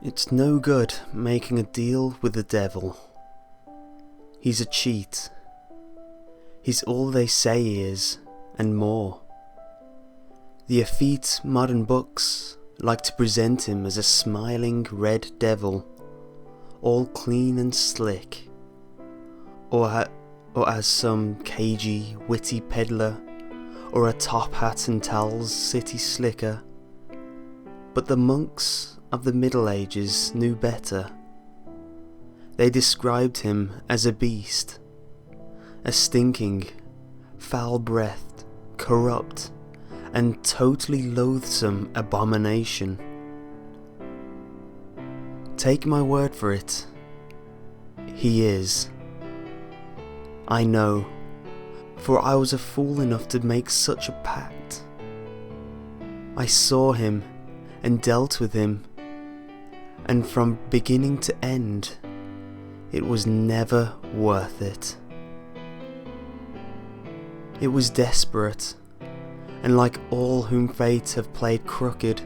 It's no good making a deal with the devil. He's a cheat. He's all they say he is, and more. The effete modern books like to present him as a smiling red devil, all clean and slick, or as some cagey, witty peddler, or a top hat and towels city slicker. But the monks of the Middle Ages knew better. They described him as a beast, a stinking, foul-breathed, corrupt, and totally loathsome abomination. Take my word for it, he is. I know, for I was a fool enough to make such a pact. I saw him and dealt with him, and from beginning to end, it was never worth it. It was desperate, and like all whom fate have played crooked,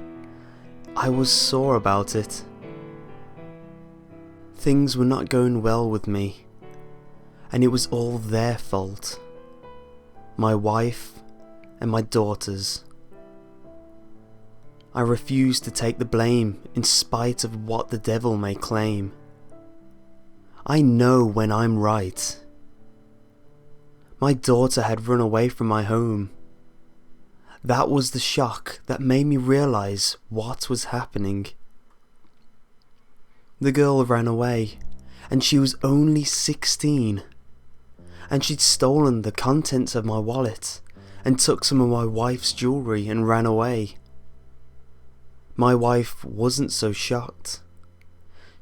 I was sore about it. Things were not going well with me, and it was all their fault. My wife and my daughters. I refused to take the blame in spite of what the devil may claim. I know when I'm right. My daughter had run away from my home. That was the shock that made me realize what was happening. The girl ran away, and she was only 16, and she'd stolen the contents of my wallet and took some of my wife's jewellery and ran away. My wife wasn't so shocked.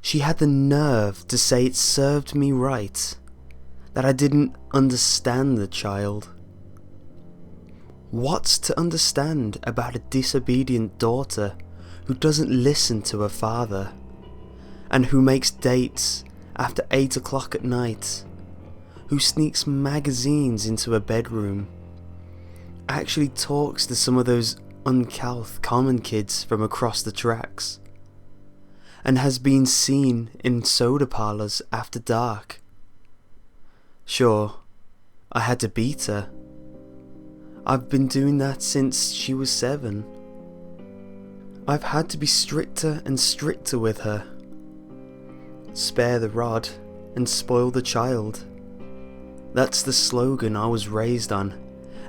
She had the nerve to say it served me right, that I didn't understand the child. What's to understand about a disobedient daughter who doesn't listen to her father, and who makes dates after 8 o'clock at night, who sneaks magazines into her bedroom, actually talks to some of those uncouth common kids from across the tracks, and has been seen in soda parlours after dark? Sure, I had to beat her. I've been doing that since she was 7. I've had to be stricter and stricter with her. Spare the rod and spoil the child. That's the slogan I was raised on,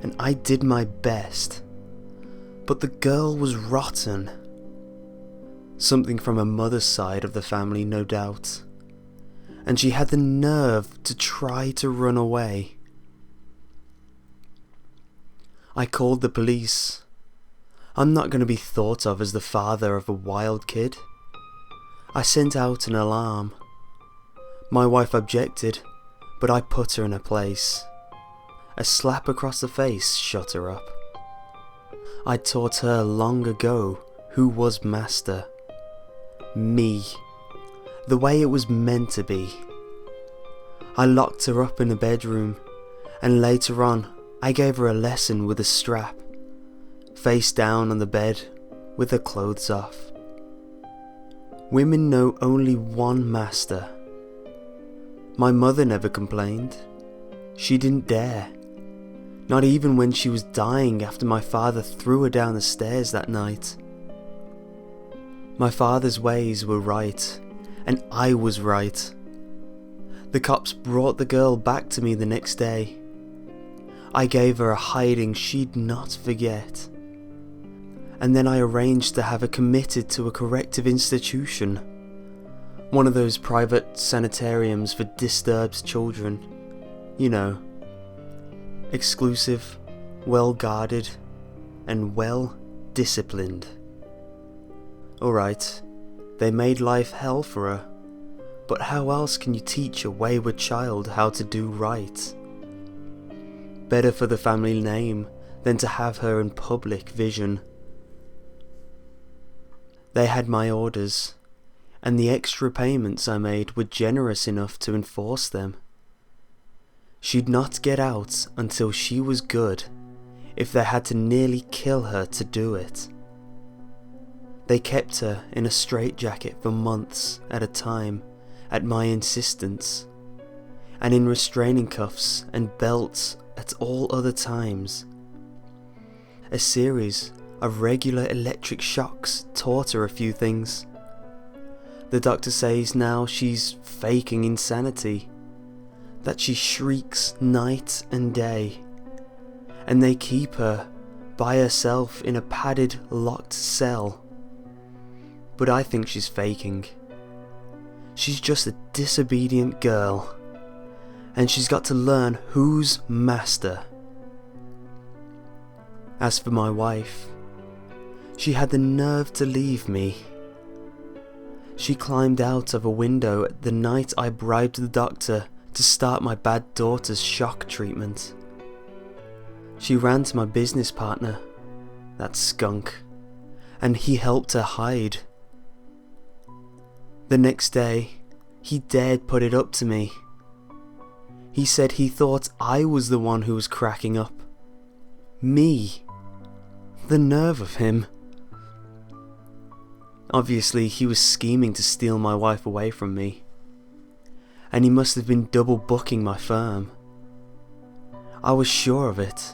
and I did my best. But the girl was rotten. Something from her mother's side of the family, no doubt. And she had the nerve to try to run away. I called the police. I'm not going to be thought of as the father of a wild kid. I sent out an alarm. My wife objected, but I put her in her place. A slap across the face shut her up. I taught her long ago who was master. Me. The way it was meant to be. I locked her up in a bedroom, and later on I gave her a lesson with a strap, face down on the bed with her clothes off. Women know only one master. My mother never complained. She didn't dare. Not even when she was dying after my father threw her down the stairs that night. My father's ways were right, and I was right. The cops brought the girl back to me the next day. I gave her a hiding she'd not forget. And then I arranged to have her committed to a corrective institution. One of those private sanitariums for disturbed children. You know. Exclusive, well guarded, and well disciplined. Alright, they made life hell for her, but how else can you teach a wayward child how to do right? Better for the family name than to have her in public vision. They had my orders, and the extra payments I made were generous enough to enforce them. She'd not get out until she was good, if they had to nearly kill her to do it. They kept her in a straitjacket for months at a time at my insistence, and in restraining cuffs and belts at all other times. A series of regular electric shocks taught her a few things. The doctor says now she's faking insanity, that she shrieks night and day, and they keep her by herself in a padded, locked cell. But I think she's faking. She's just a disobedient girl, and she's got to learn who's master. As for my wife, she had the nerve to leave me. She climbed out of a window the night I bribed the doctor to start my bad daughter's shock treatment. She ran to my business partner, that skunk, and he helped her hide. The next day, he dared put it up to me. He said he thought I was the one who was cracking up. Me. The nerve of him. Obviously, he was scheming to steal my wife away from me, and he must have been double booking my firm. I was sure of it.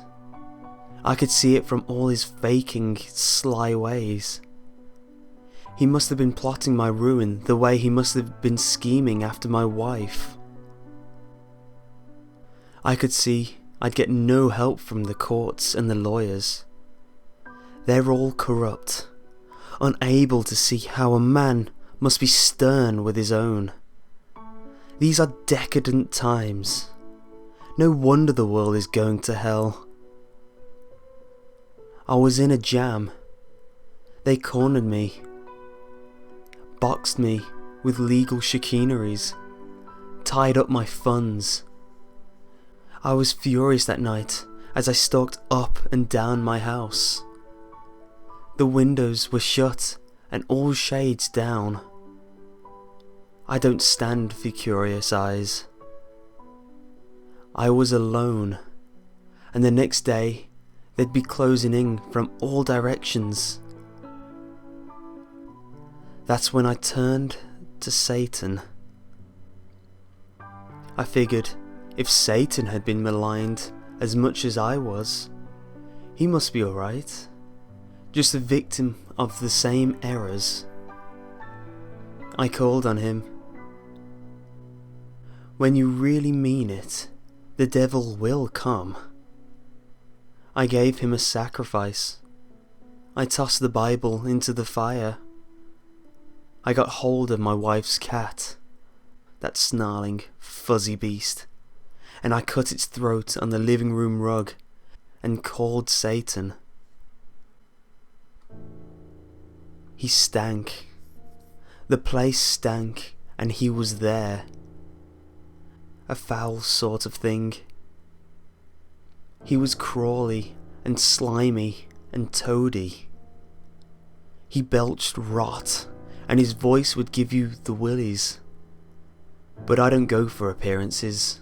I could see it from all his faking, sly ways. He must have been plotting my ruin the way he must have been scheming after my wife. I could see I'd get no help from the courts and the lawyers. They're all corrupt, unable to see how a man must be stern with his own. These are decadent times. No wonder the world is going to hell. I was in a jam. They cornered me, boxed me with legal chicaneries, tied up my funds. I was furious that night as I stalked up and down my house. The windows were shut and all shades down. I don't stand for curious eyes. I was alone, and the next day they'd be closing in from all directions. That's when I turned to Satan. I figured if Satan had been maligned as much as I was, he must be alright. Just a victim of the same errors. I called on him. When you really mean it, the devil will come. I gave him a sacrifice. I tossed the Bible into the fire. I got hold of my wife's cat, that snarling, fuzzy beast, and I cut its throat on the living room rug and called Satan. He stank. The place stank, and he was there. A foul sort of thing. He was crawly and slimy and toady. He belched rot, and his voice would give you the willies. But I don't go for appearances.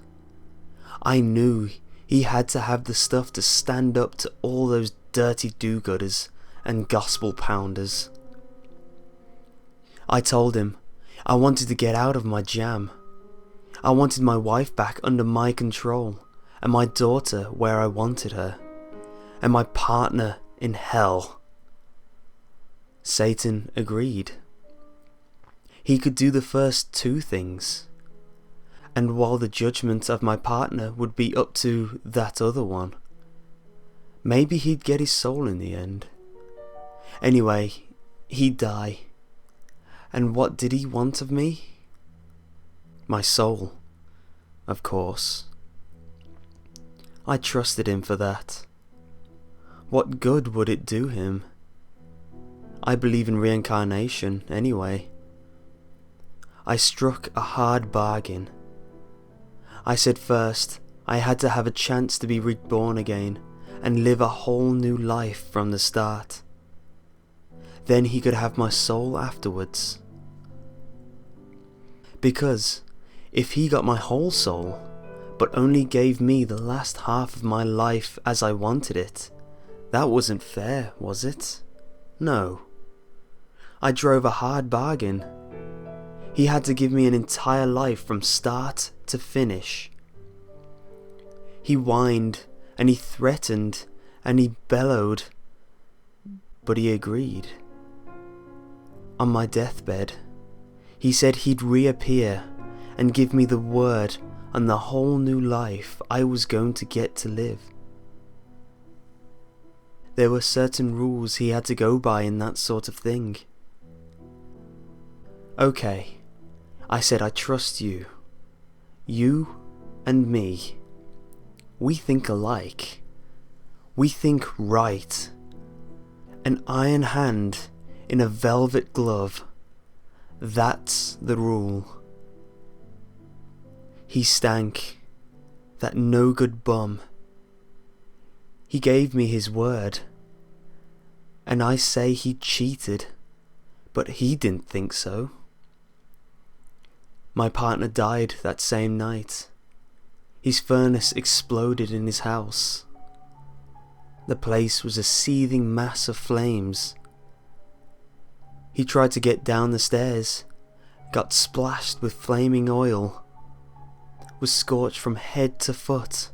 I knew he had to have the stuff to stand up to all those dirty do-gooders and gospel pounders. I told him I wanted to get out of my jam. I wanted my wife back under my control, and my daughter where I wanted her, and my partner in hell. Satan agreed. He could do the first two things, and while the judgment of my partner would be up to that other one, maybe he'd get his soul in the end. Anyway, he'd die. And what did he want of me? My soul, of course. I trusted him for that. What good would it do him? I believe in reincarnation, anyway. I struck a hard bargain. I said first I had to have a chance to be reborn again and live a whole new life from the start. Then he could have my soul afterwards. Because if he got my whole soul, but only gave me the last half of my life as I wanted it, that wasn't fair, was it? No. I drove a hard bargain. He had to give me an entire life from start to finish. He whined and he threatened and he bellowed, but he agreed. On my deathbed, he said he'd reappear and give me the word on the whole new life I was going to get to live. There were certain rules he had to go by in that sort of thing. Okay, I said, I trust you. You and me. We think alike. We think right. An iron hand in a velvet glove. That's the rule. He stank, that no good bum. He gave me his word, and I say he cheated, but he didn't think so. My partner died that same night. His furnace exploded in his house. The place was a seething mass of flames. He tried to get down the stairs, got splashed with flaming oil, was scorched from head to foot,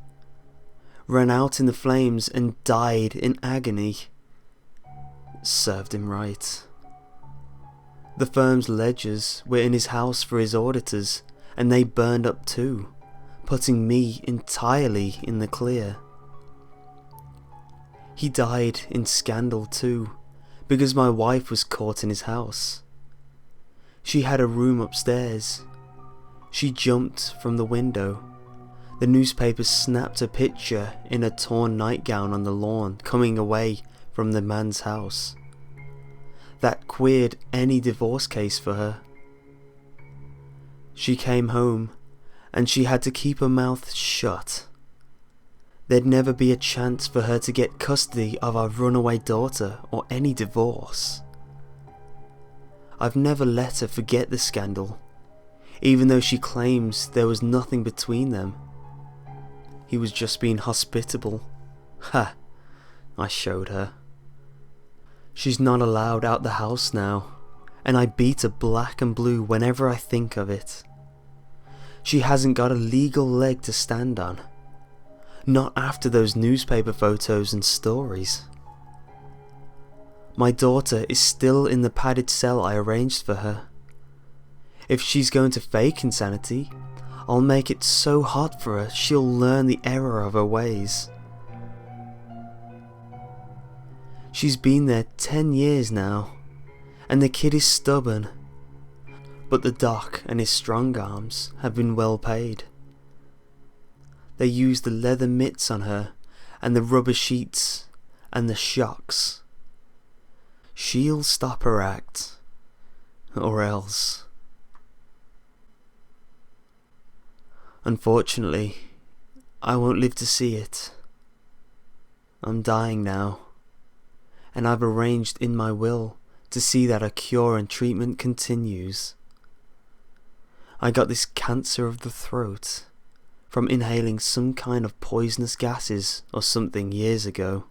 ran out in the flames and died in agony. Served him right. The firm's ledgers were in his house for his auditors, and they burned up too, putting me entirely in the clear. He died in scandal too, because my wife was caught in his house. She had a room upstairs. She jumped from the window. The newspaper snapped a picture in a torn nightgown on the lawn coming away from the man's house. That queered any divorce case for her. She came home and she had to keep her mouth shut. There'd never be a chance for her to get custody of our runaway daughter or any divorce. I've never let her forget the scandal, even though she claims there was nothing between them. He was just being hospitable. Ha! I showed her. She's not allowed out the house now, and I beat her black and blue whenever I think of it. She hasn't got a legal leg to stand on. Not after those newspaper photos and stories. My daughter is still in the padded cell I arranged for her. If she's going to fake insanity, I'll make it so hot for her she'll learn the error of her ways. She's been there 10 years now, and the kid is stubborn, but the doc and his strong arms have been well paid. They use the leather mitts on her, and the rubber sheets, and the shocks. She'll stop her act, or else. Unfortunately, I won't live to see it. I'm dying now, and I've arranged in my will to see that a cure and treatment continues. I got this cancer of the throat from inhaling some kind of poisonous gases or something years ago.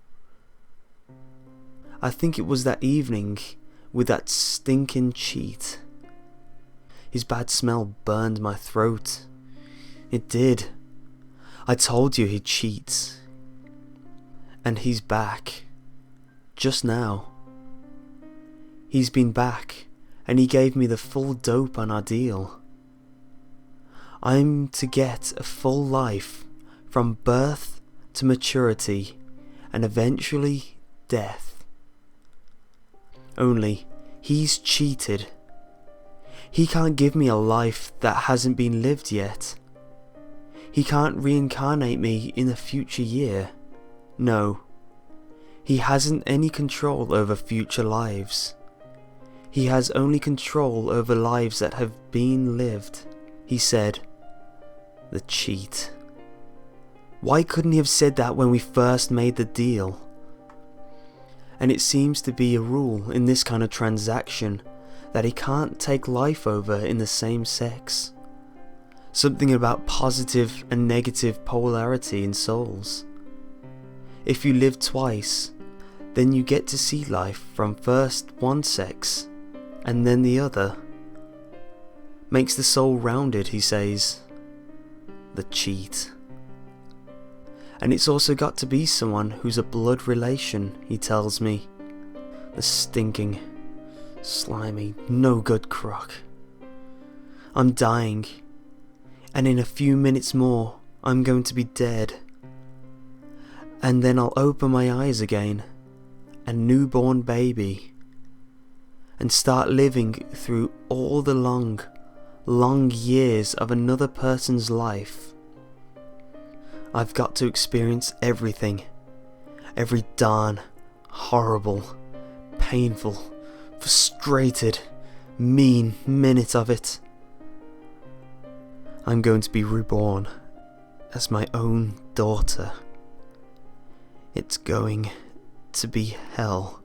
I think it was that evening with that stinking cheat. His bad smell burned my throat. It did. I told you he'd cheat. And he's back. Just now. He's been back, and he gave me the full dope on our deal. I'm to get a full life from birth to maturity and eventually death. Only he's cheated. He can't give me a life that hasn't been lived yet. He can't reincarnate me in a future year. No. He hasn't any control over future lives. He has only control over lives that have been lived, he said. The cheat. Why couldn't he have said that when we first made the deal? And it seems to be a rule in this kind of transaction that he can't take life over in the same sex. Something about positive and negative polarity in souls. If you live twice, then you get to see life from first one sex and then the other. Makes the soul rounded, he says. The cheat. And it's also got to be someone who's a blood relation, he tells me. The stinking, slimy, no good crock. I'm dying, and in a few minutes more I'm going to be dead. And then I'll open my eyes again, a newborn baby, and start living through all the long, long years of another person's life. I've got to experience everything, every darn, horrible, painful, frustrated, mean minute of it. I'm going to be reborn as my own daughter. It's going to be hell.